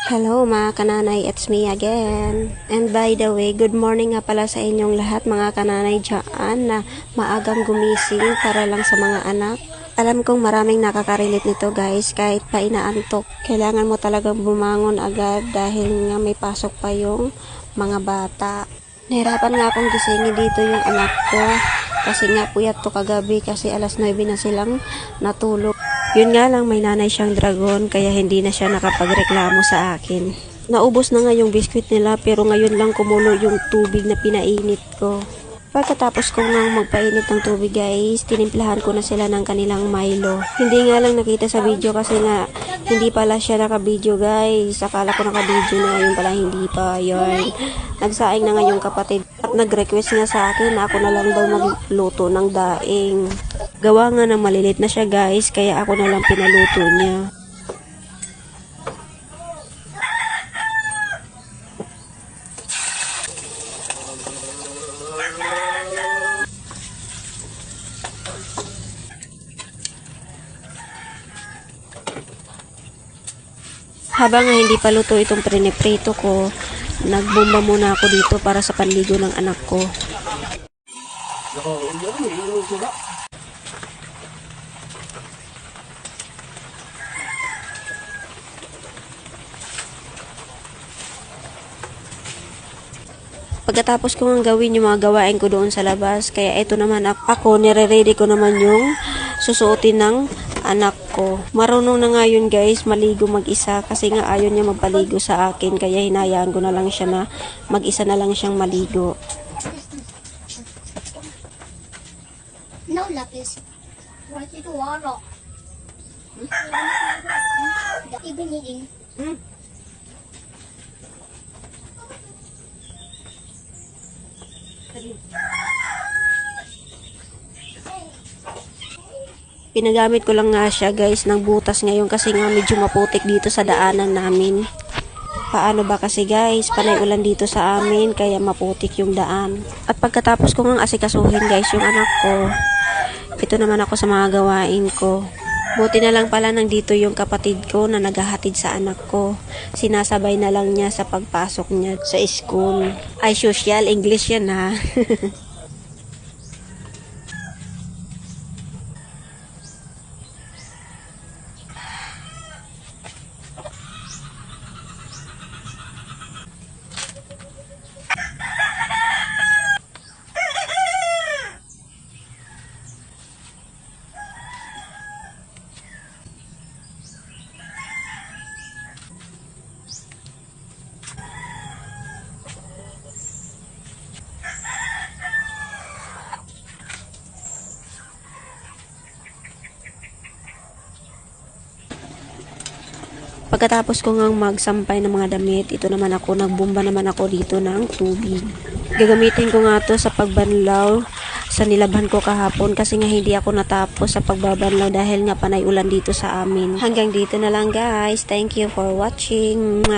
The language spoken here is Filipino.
Hello mga kananay, it's me again. And by the way, good morning nga pala sa inyong lahat mga kananay dyan na maagang gumising para lang sa mga anak. Alam kong maraming nakaka-relate nito guys, kahit pa inaantok. Kailangan mo talagang bumangon agad dahil nga may pasok pa yung mga bata. Nahirapan nga akong gisingin dito yung anak ko kasi nga puyat to kagabi kasi alas 9 na silang natulog. Yun nga lang may nanay siyang dragon kaya hindi na siya nakapagreklamo sa akin. Naubos na nga yung biskwit nila pero ngayon lang kumulo yung tubig na pinainit ko. Pagkatapos ko nang magpainit ng tubig guys, tinimplahan ko na sila ng kanilang Milo. Hindi nga lang nakita sa video kasi nga hindi pala siya naka-video guys. Akala ko naka-video na, yun pala hindi pa. Yun. Nagsaing na nga yung kapatid at nag-request nga sa akin na ako na lang daw magluto ng daing. Gawa nga ng malilit na siya guys, kaya ako na lang pinaluto niya. Habang nga hindi pa luto itong priniprito ko, nagbomba muna ako dito para sa panligo ng anak ko. Pagkatapos ko nga gawin yung mga gawain ko doon sa labas, kaya ito naman ako, nire-ready ko naman yung susuotin ng anak ko. Marunong na nga yun guys, maligo mag-isa kasi nga ayaw niya magpaligo sa akin, kaya hinayaan ko na lang siya na mag-isa na lang siyang maligo. No lapis. Why did you want to? Ibinigin. Pinagamit ko lang nga siya guys ng butas ngayon kasi nga medyo maputik dito sa daanan namin. Paano ba kasi guys, panay ulan dito sa amin kaya maputik yung daan. At pagkatapos ko nga asikasuhin guys yung anak ko, ito naman ako sa mga gawain ko. Buti na lang pala nandito yung kapatid ko na naghahatid sa anak ko. Sinasabay na lang niya sa pagpasok niya sa school. Ay social, English yan ha. Pagkatapos ko ngang magsampay ng mga damit, ito naman ako, nagbomba naman ako dito ng tubig. Gagamitin ko nga to sa pagbanlaw sa nilabhan ko kahapon kasi nga hindi ako natapos sa pagbabanlaw dahil nga panay ulan dito sa amin. Hanggang dito na lang guys. Thank you for watching.